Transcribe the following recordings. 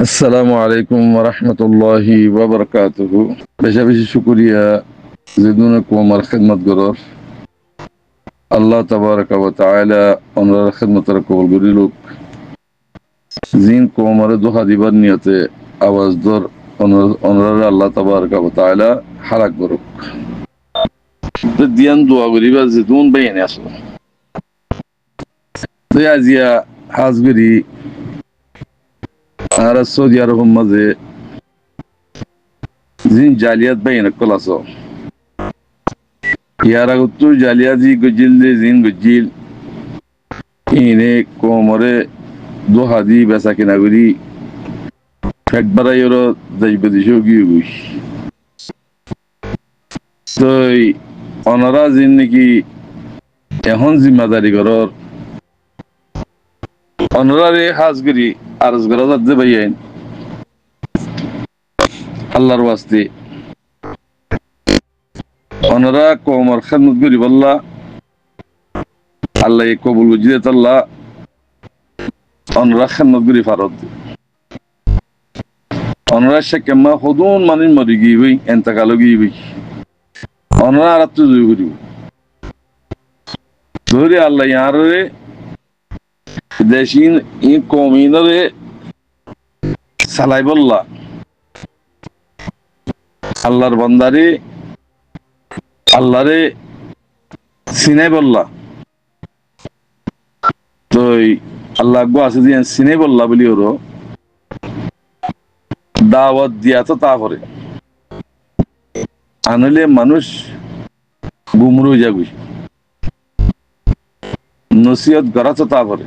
আসসালামু আলাইকুম ওরহমতুল্লাহি ওয়াবারাকাতুহু। বেশি বেশি শুকরিয়া যেদুনে কোমার খিদমত গরর আল্লাহ তাবারাকা ওয়া তাআলা ওনার খিদমতের কবুল করিলুক। জিন কোমারে দোহা দিবার নিয়তে আওয়াজ দর ওনার আল্লাহ তাবারাকা ওয়া তাআলা হালাক করুক। দিয়ান দোয়া করিবা যেদুন বাইনে আসো তো আজিয়া হাজগরি আর সৌদি আরবের মাঝে জিন জালিয়াত বাইনে কলাসো ইয়ারা উত্তর জালিয়াতি গজিল দে জিন গজিল ইনে কোমরে দো হাদি বেসা কিনা করি ফেকবারা ইয়রো দাইবাদি শোগি গুই তো অনারা জিন নাকি এখন জিম্মাদারি করর অনারারে হাজগিরি আরজ করা যাচ্ছে ভাইয়াইন আল্লাহর ওয়াস্তে অনারা কোমর খেদমত করি বললা আল্লাহ কবুল বুঝিয়ে তাল্লা অনরা খেদমত করি ফারত অনরা সে কেমা হদুন মানিন মরি গিয়ে এন্তাকালো গিয়ে অনরা আর তো জয় করি ধরে আল্লাহ ইয়ারে দেশিন ই কমিনরে সালাই বললা আল্লাহর বান্দারে আল্লাহরে সিনাই বললা তো আল্লাহ গো আছে দিয়ে সিনাই বললা বলি ওরো দাওয়াত দিয়া তো তারপরে আনলে মানুষ গুমরু যাবি নসিহত করা তো তারপরে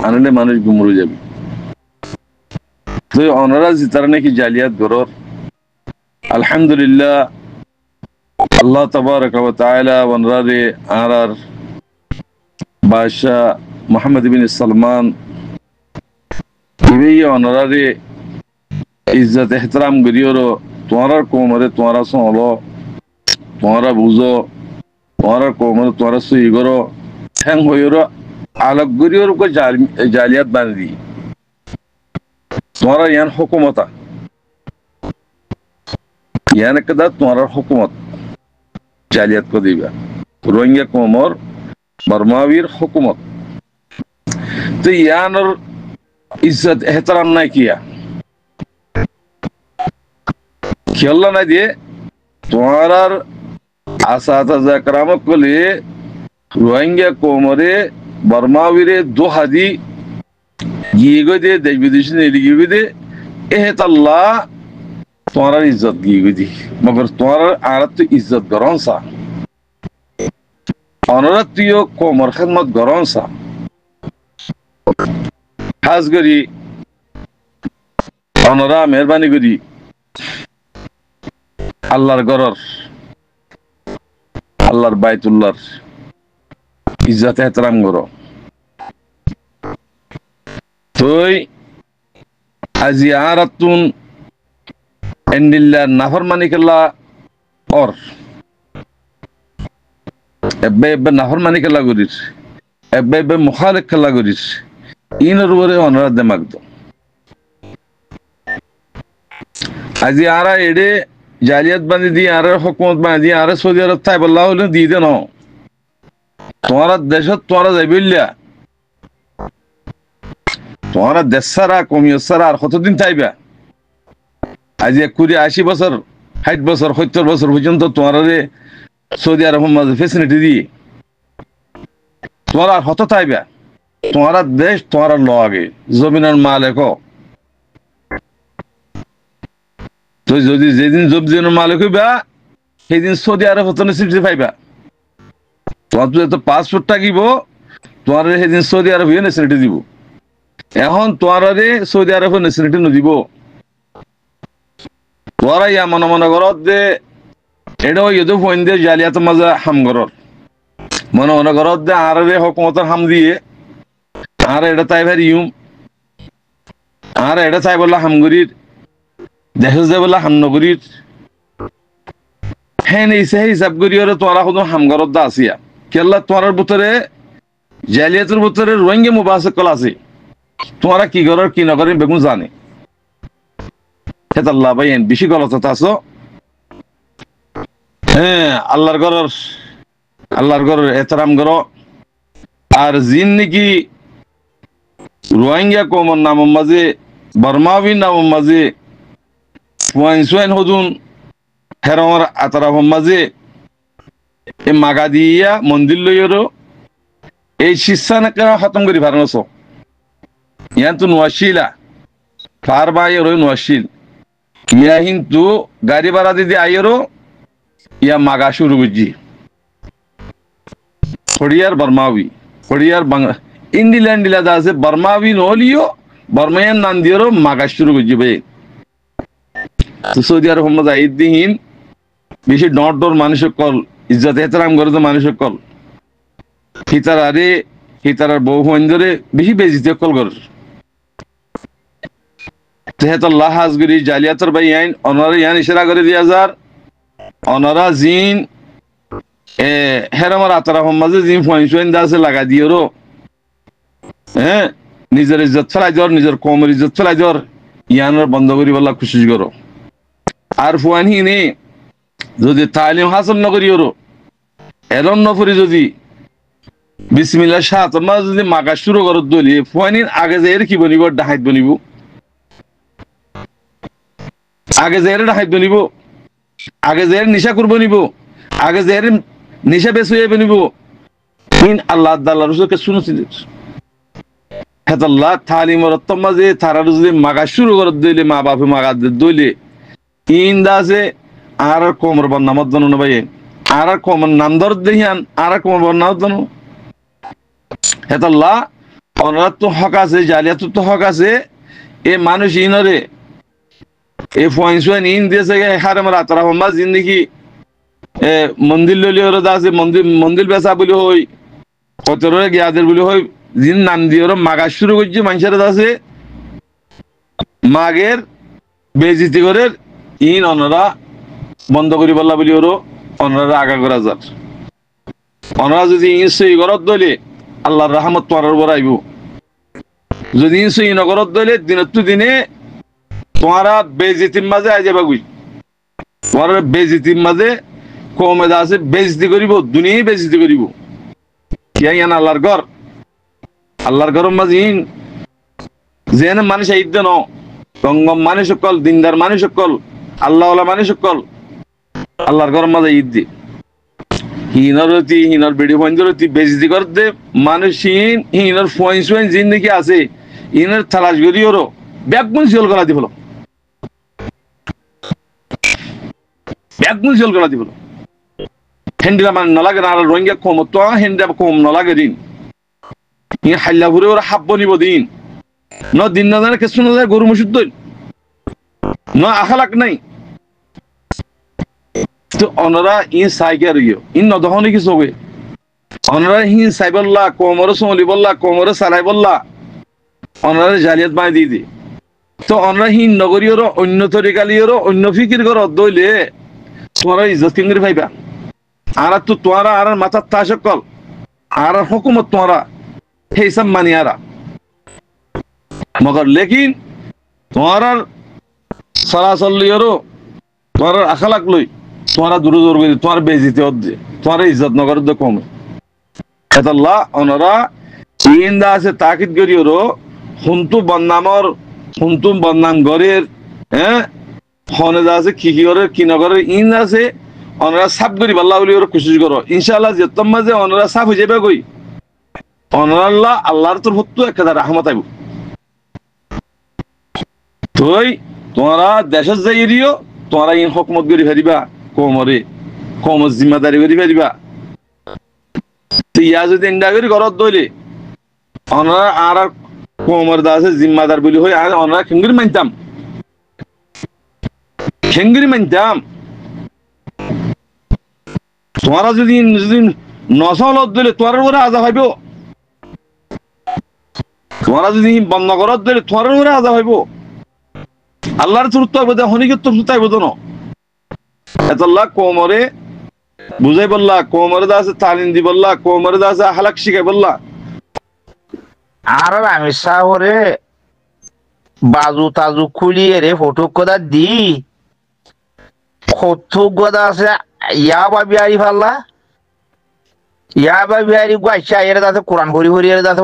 আনলে মানুষ গুমরু যাবি তো ওনারা তারা নাকি জালিয়াত গরর আলহামদুলিল্লাহ আল্লাহ তাবারাকা ওয়া তাআলা ওনারে আর বাদশাহ মোহাম্মদ বিন সালমান ইবেই ওনারে ইজ্জত এহতরাম করিওরো তোমার কোমরে তোমার সলো তোমার বুঝো তোমার কোমরে তোমার সই করো হ্যাং হইরো আলোক করিওর কো জালিয়াত বান্ধি তোমার ইয়ান হুকুমতা ইয়ান কদা তোমার হুকুমত জালিয়াত को দিবা রোহিঙ্গা কোমর बर्मावीर हुकूमत तो यानर इज्जत एहतराम ना किया खेलना ना दिए तुम्हारा आसाता करामत को लिए रोहिंग्या कोमरे बर्मावीरे दो हादी गीगो दे देश विदेश ने लिखी दे एहतल्ला तुम्हारा इज्जत गीगो दी मगर तुम्हारा आरत तो इज्जत गरौन सा অনরাত তুইও কোমর খেদমত গরম সা হাজ করি অনরা মেহরবানি করি আল্লাহর গরর আল্লাহর বাইতুল্লাহর ইজ্জত এহতরাম করো তুই আজি আরাতুন এন্ডিল্লা নাফরমানি কেল্লা অর এব্বে এব্বে নাফরমানি খেলা করিস এব্বে এব্বে মুখালেক খেলা করিস ইনর উপরে অনরা দেমাগ দো আজি আরা এডে জালিয়াত বান্ধি দিয়ে আর হুকুমত বান্ধি দিয়ে আর সৌদি আরব থাই বললা হলে দিয়ে দে ন তোমার দেশত তোমার যাইবিল্লা তোমার দেশ সারা কমিও সারা আর কতদিন থাইবা আজি 80 বছর 60 বছর 70 বছর পর্যন্ত তোমার সৌদি আরব মাঝে ফেসিলিটি দিয়ে তোমার হত থাইবা তোমার দেশ তোমার ল আগে জমিনের মালিক তো যদি যেদিন জমিনের মালিক হইবা সেদিন সৌদি আরব হতো সিটি পাইবা তোমার তো পাসপোর্ট থাকিব তোমার সেদিন সৌদি আরব হয়ে নেসিলিটি দিব এখন তোমার সৌদি আরব নেসিলিটি নদিব তোরা ইয়া মনে মনে করত যে এটাও ইদু ফোন দিয়ে জালিয়াত মাঝে হাম করর মনে মনে করত যে আর হুকুমতের হাম দিয়ে আর এটা তাই ভাই ইউম আর এটা চাই বললা হামগুড়ির দেশ যে বললা হামনগুড়ির হ্যাঁ সেই হিসাব করি ওরে তোরা শুধু হামগরত দা আসিয়া কেল্লা তোমার ভিতরে জালিয়াতের ভিতরে রোহিঙ্গা মুবাসক কল আছে তোমরা কি করো কি না করে বেগুন জানে হেতাল্লাহ ভাই বেশি গলত আছো। হ্যাঁ, আল্লাহর ঘরের এহতারাম করো। আর জিন নাকি রোহিঙ্গা কমন নামের মাঝে বর্মাবি নামের মাঝে সোয়াইন হদুন হেরমর আতারাফের মাঝে এ মাগা দিয়া মন্দির লইয়েরও এই শিষ্যানাকে খতম করি ভারণস ইয়ান তো নোয়াশিলা ফার বাইর নোয়াশিল ইয়া কিন্তু গাড়ি ভাড়া দিদি আইয়েরও ইয়া মাগা শুরু বুঝি ফড়িয়ার বর্মাবি ফড়িয়ার বাংলা ইন্ডিলা যা আছে বর্মাবি নহলিও বর্মায়ান নাম দিয়েরও মাগা শুরু বুঝি ভাই। তো সৌদি আরব মজা ঈদদিহীন বেশি ডর মানুষ কল ইজ্জত এহতারাম করে তো মানুষ কল হিতারার বউ ধরে বেশি বেজিতে কল কর তেহেতাল্লাহ হাজগুরি জালিয়াতর ভাই আইন অনারা ইয়ান ইশারা করে দিয়া যার অনারা জিন হেরামার আতারা মাঝে জিন ফয়েন দাসে লাগা দিয়েরও হ্যাঁ নিজের ইজ্জত ফেলাই জ্বর নিজের কমের ইজ্জত ফেলাই জ্বর ইয়ানোর বন্ধ করি বললা খুশি করো। আর ফুয়ান হিনে যদি তালিম হাসল নকরি ওরো এরম নফরি যদি বিসমিল্লাহ সাত মাস যদি মাকা শুরু করো দলি ফুয়ানিন আগে যে এর কি বনিব ডাহাইত বনিব আগে যে এর ডাহাইত বনিব আগে যে এর নিশা করবো নিব আগে যে এর নিশা বেশ হয়ে বনিব ইন আল্লাহ আল্লাহ রসুলকে শুনেছিলেন হেতাল্লাহ তালিমর মাঝে তারা যদি মাকা শুরু করো দইলে মা বাপে মাকা দইলে ইন দাসে আর কোমর বন্নামত জানো ভাই আর কোমর নাম ধর দেহিয়ান আর কোমর বন্নামত জানো হেতাল্লাহ অনার তো হক আছে জালিয়াত তো হক আছে এ মানুষ ইনরে এ ফয়েন ইন দিয়েছে হারে আমার আতরা হম্বা জিন্দগি মন্দির ললি ওর দাসে মন্দির বেচা বলি হই কতরে গিয়াদের বলি হই জিন নাম দিয়ে ওর মাগা শুরু করছে মানুষের দাসে মাগের বেজিতি করে ইন অনরা বন্ধ করি বললা বলি ওরও অনরা আগা করা যার অনরা যদি ইন সই করত দলে আল্লাহর রহমত তোমার উপর আইব যদি ইন সই নগরত দলে দিনত দিনে তোমারা বেজিতির মাঝে আই যাবা গুই তোমার বেজিতির মাঝে কমে দা আছে বেজিতি করিব দুনিয়ায় বেজিতি করিব ইয়ান আল্লাহর ঘর মাঝে ইন যেন মানুষ আইদ ন রঙ্গম মানুষ সকল দিনদার মানুষ সকল আল্লাহওয়ালা মানুষ সকল আল্লাহর ঘর মাঝে ঈদ দি হিনর বেড়ি ফঞ্জরতি বেজতি করতে মানুষ হিনর ফয়েন জিন্দগি আছে ইনের থালাশ গরিওরও ব্যাগুন শিওল করা দিব ব্যাগুন শিওল করা দিব হেন্ডিলা মানে নলাগে না রোহিঙ্গা কম তো হেন্ডা কম নলাগে দিন ইন হাল্লা ঘুরে ওরা হাব্ব নিব দিন ন দিন না জানে কিছু না যায় গরু মসুদ ন আখালাক নাই তো অনরা ইন সাইকের ইন নদহনি কি সবে অনরা হিন সাইবল্লা কোমর সোলি বললা কোমর সালাই বললা অনরা জালিয়াত বাই দি তো অনরা হিন নগরীয়র অন্য তরিকালিয়র অন্য ফিকির কর দইলে তোমরা ইজ্জত কিংরি ভাইবা আর তো তোমরা আর মাথার তাসকল আর হুকুমত তোমরা সেই সব মানিয়ারা মগর লেকিন তোমার সরাসর লিয়রও তোমার আখালাক লই তোমারা দূর করে তোমার বেজিতে অর্ধে তোমার ইজ্জত নগর কমে এতাল্লাহ অনরা ইন্দা আছে তাকিদ করিওরও হুন্তু বদনাম গরের হ্যাঁ হনে যা আছে কি করে কি নগরের ইন আছে অনরা সাফ করি আল্লাহ বলি ওর কোশিশ করো ইনশাআল্লাহ যে তোমার যে অনরা সাফ হয়ে যাবে কই অনরা আল্লাহর তোর হত্তু একটা রহমত আইব তুই তোমরা দেশের যাইরিও তোমরা ইন হকমত করি ফেরিবা কমর জিম্মাদারি করি ফেরিবা ইয়া যদি ইন্ডা করি ঘরত দইলে অনরা আর কোমর দাসে জিম্মাদার বলি হই আর অনরা খেঙ্গিরি মানতাম তোমরা যদি নসলত দিলে তোমার উপরে আজা হইব তোমরা যদি বন্ধ করত দিলে তোমার উপরে আজা হইব আল্লাহর চুরুত্ব হইব হনিকে তোর হইব তো এতল্লাহ কোমরে বুঝাই বললা কোমরে দাসে তালিম দি বললা কোমরে দাসে হালাক শিখাই বললা আর আমি সাহরে বাজু তাজু খুলিয়ে রে ফটো কদা দি কত গদা আছে ইয়াবা বিহারি ফাল্লা ইয়াবা বিহারি গাইছা এর দাতে কোরআন ভরি ভরি এর দাতে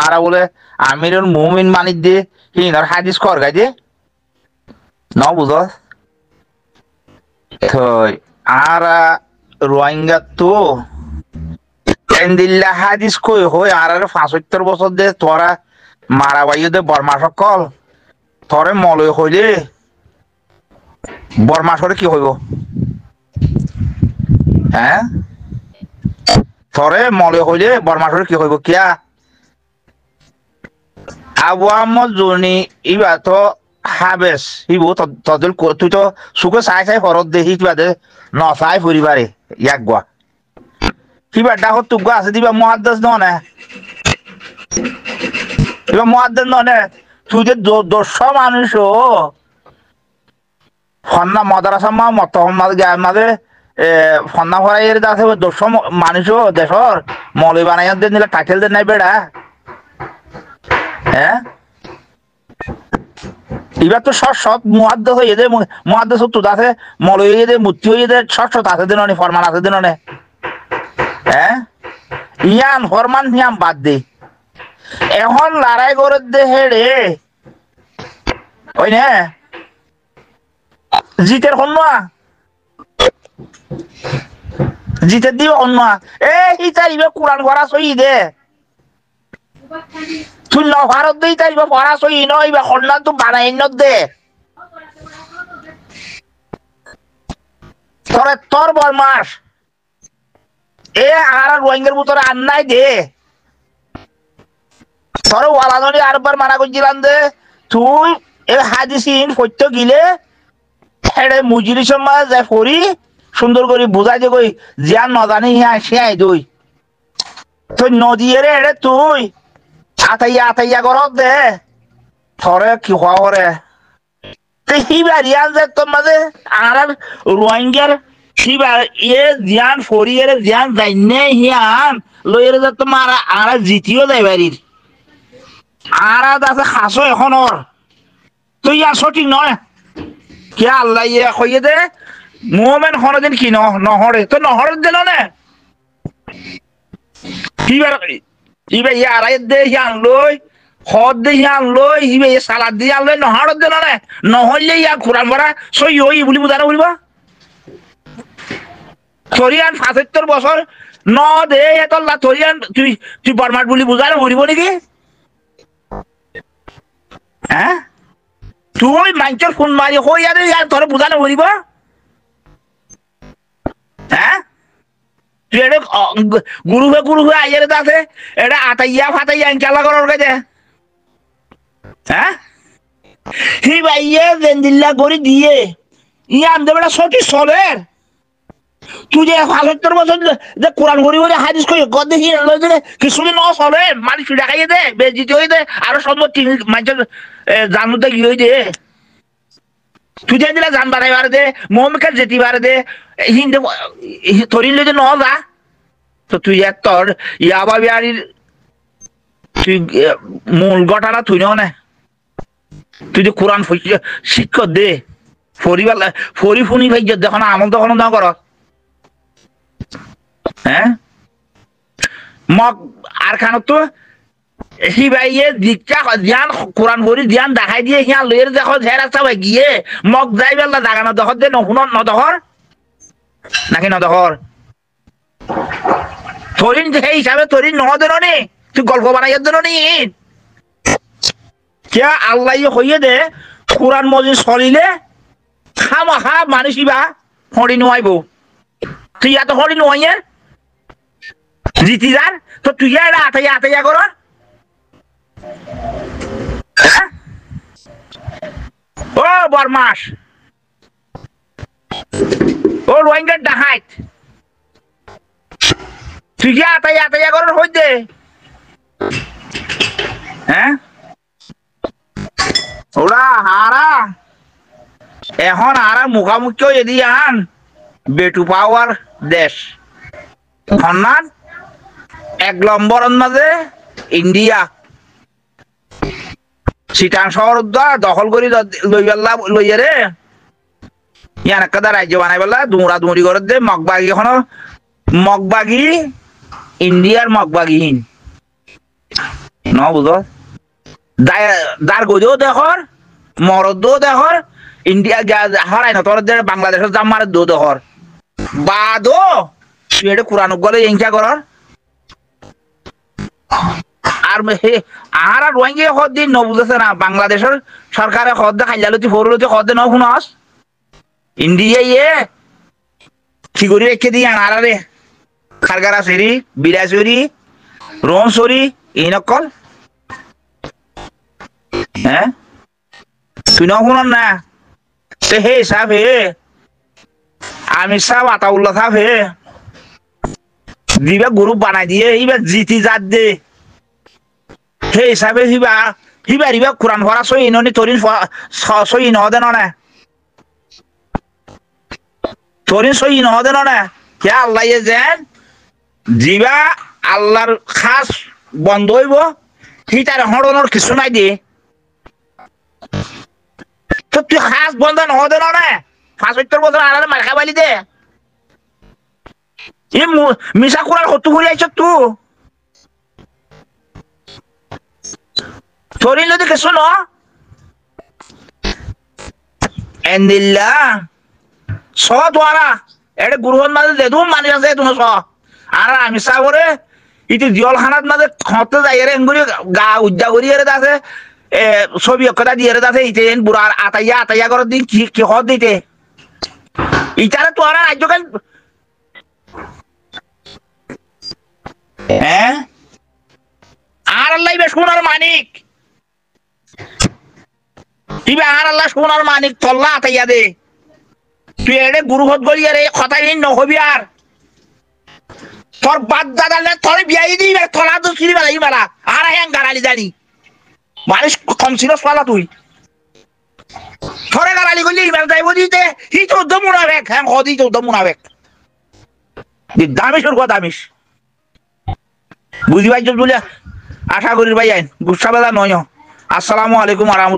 আরা বলে আমিরুল মুমিন মানিক দে হিনার হাদিস কর গাই দে ন বুঝ থই আরা রোহিঙ্গা তো এন্দিল্লা হাদিস কই হই আর ৭৫ বছর দে তোরা মারা বাইয়ে দে বর্মা সকল তোরে মলয় হইলে বর্মা সরে কি হইব হ্যাঁ তোরে মলয় হইলে বর্মা সরে কি হইব কিয়া আবু আহমদ জনি ইবা তো হাবেস ইবো তদল তুই তো সুখে চাই চাই হরত দে হিবা দে ন চাই ফুরিবারে ইয়াক গোয়া কিবা ডাকত তুক আছে দিবা মহাদ্দাস নহনে দিবা মহাদ্দাস নহনে তুই যে ২০০ মানুষ ফন্না মাদ্রাসা মা মত মাঝে ফন্না ভরাইয়ের আছে ২০০ মানুষ দেশর মৌলি বানাই দিয়ে নিলে টাইটেল দেন নাই বেড়া হ্যাঁ এবার তো সব মুহাদ্দাস হয়ে দে মুহাদ্দাস তো আছে মৌলি হয়ে দে মূর্তি হয়ে দে সব আছে দিন ফরমান আছে দিন হ্যাঁ ইয়ান ফরমান ইয়াম বাদ দে এখন লড়াই করে দে হেড়ে ওই না জিতের হন্যা জিতের দিবে হন্যা এই তাইবে কোরআন ভরা সই দে তুই ন ভারত দেই তাইবে ভরা সই নইবা হন্যা তো বানাই ন দে তোর বরমাস এ আর রোহিঙ্গার ভিতরে আন্নাই দে তোর ওয়ালাদনি আরবার মানা করছিলাম দে তুই এ হাদিসিন সত্য গিলে হেড়ে মুজিরির সময় যায় ফরি সুন্দর করে বুঝাই দে কই জিয়ান নজানি হিয়া শিয়াই দই তুই নদীয়ে রে হেড়ে তুই আতাইয়া করত দে থরে কি হওয়া করে তুই হিবার ইয়ান যে তোর মাঝে আর রোহিঙ্গার হিবার ইয়ে জিয়ান ফরি এর জিয়ান যাইনে হিয়ান লইয়ের যে তোমার আর জিতিও যায় বাড়ির আর আছে খাসো এখনর তুই ইয়ার সঠিক নয় কে আল্লাহ ইয়ে কইয়ে দে মোমেন হরদিন কি নহরে তো নহর দিল না ইবে ইয়ারাই দে হিয়ান লই হদ দে হিয়ান লই ইবে সালাদ দিয়ে আনলই নহর দিল না নহলে ইয়া কোরআন ভরা সই ওই বলি বুঝানো বলবা থরিয়ান ৭৫ বছর ন দে এতল্লা থরিয়ান তুই বরমাট বলি বুঝানো বলিব নাকি হ্যাঁ তুই মানুষের ফোন মারি হই আরে তোর বুঝানো বলিব হ্যাঁ তুই এটা গুরু হয়ে আইয়ার আছে এটা আতাইয়া ফাতাইয়া খেলা করার কাছে হ্যাঁ হি ভাইয়ে জেন্দিল্লা করে দিয়ে ইয়ে আমদে বেটা সঠিক চলের তুই যে ৭৫ বছর যে কোরআন ঘুরি ঘুরি হাদিস কই গদ দেখি কিছুদিন ন চলে মারি চুড়া খাইয়ে দে বেজিতে হয়ে দে আরো সম্মতি মানুষের জানুতে কি হয়ে দে তুই যে দিলা জান বাড়াই বাড়ে দে মোহাম্মদকে যেতে বাড়ে দে হিন্দু তরিন লইতে ন যা তো তুই এক তোর ইয়াবা বিহারির তুই মূল গটাটা তুই না তুই যে কোরআন শিক্ষক দে ফরিবার ফরি ফুনি ভাই দেখো না আমল তখন দাও কর হ্যাঁ মগ আর খানত তো হি ভাইয়ে দীক্ষা ধ্যান কোরআন ভরি ধ্যান দেখাই দিয়ে হিয়া লইয়ের দেখো ঝের আসা ভাই গিয়ে মগ যাই বেলা জাগানো দখর দে নহুন নদখর নাকি নদখর থরিন সেই হিসাবে থরিন নহদের নি তুই গল্প বানাইয়ের জন্য নি কে আল্লাহ হইয়ে দে কোরআন মজিদ চলিলে খামাখা মানুষ ইবা হরি নোয়াইব তুই এত হরি নোয়াইয়ে জিতি যান তো তুই এটা আতাইয়া কর ও বরমাস ও রোহিঙ্গার ডাহাইত তুই কি আতাইয়া করার হইতে হ্যাঁ ওরা হারা এখন হারা মুখামুখি যদি আন বেটু পাওয়ার দেশ সন্মান ১ নম্বর মাঝে ইন্ডিয়া চিটাং শহর দখল করি লই পেলা লইয়া রে ইয়ান একটা রাজ্য বানাই পেলা দুমরা দুমরি করে দে মগবাগি এখনো মগবাগি ইন্ডিয়ার মগবাগিহীন ন বুঝ দার গজেও দেখর মরদও দেখর ইন্ডিয়া হরাই না তোর বাংলাদেশের জামার দো দেখর বাদও তুই এটা কোরআন গলে ইংসা করর আর আর রোহিঙ্গা হদ দিন ন বুঝেছে না বাংলাদেশের সরকারে হদ দে খাইলালতি ফরলতি হদ দে ন শুনস ইন্ডিয়া ইয়ে কি করি রেখে দিই আনারে খারগারা সেরি বিরাসরি রোমসরি এই নকল হ্যাঁ তুই ন শুনন না সে হে সাহেব হে আমি সাহেব আতাউল্লাহ সাহেব হে দিবা গ্রুপ বানাই দিয়ে এইবার জিতি জাত দে সেই হিসাবে হিবা কোরআন ভরা সই ইননি তরিন সই ন দেন না তরিন সই ন দেন না কে আল্লাহ যেন জিবা আল্লাহর খাস বন্ধ হইব সি তার হরণর কিছু নাই দিয়ে তো তুই খাস বন্ধ ন দেন না 75 বছর আলাদা মার খাবালি দে এ মিশা কোরআন হতু করে আইছ তু তরিন যদি কিছু ন এন্দিল্লা স তোরা এটা গুরুহন মাঝে দে তুমি মানি আছে তুমি স আর আমি সাগরে ইতি জলখানাত মাঝে খতে যাই রে এঙ্গুরি গা উজ্জা করি রে আছে ছবি একটা দিয়ে রে আছে ইতে বুড়া আতাইয়া করে দিন কি হদ দিতে ইতারে তোরা রাজ্যকাল হ্যাঁ আর আল্লাহ বেশ সোনার মানিক ইবে আর আল্লাহ সোনার মানিক তল্লা আতাইয়া দে তুই এড়ে গুরুহত গলিয়া রে কথাই নহবি আর তোর বাদ দাদা তোর বিয়াই দিবে তোরা তো সিঁড়ি বেলাই বেলা আর হ্যাঁ গাড়ালি জানি মানুষ কম ছিল পালা তুই তোরে গাড়ালি করলি ইবার যাইব দিতে হি তো দমুনা বেক হ্যাঁ হদি তো দমুনা বেক দামিস ওর কথা দামিস বুঝি ভাই বলে আশা করি ভাই আইন গুসা বেলা নয় আসসালামু আলাইকুম আরাম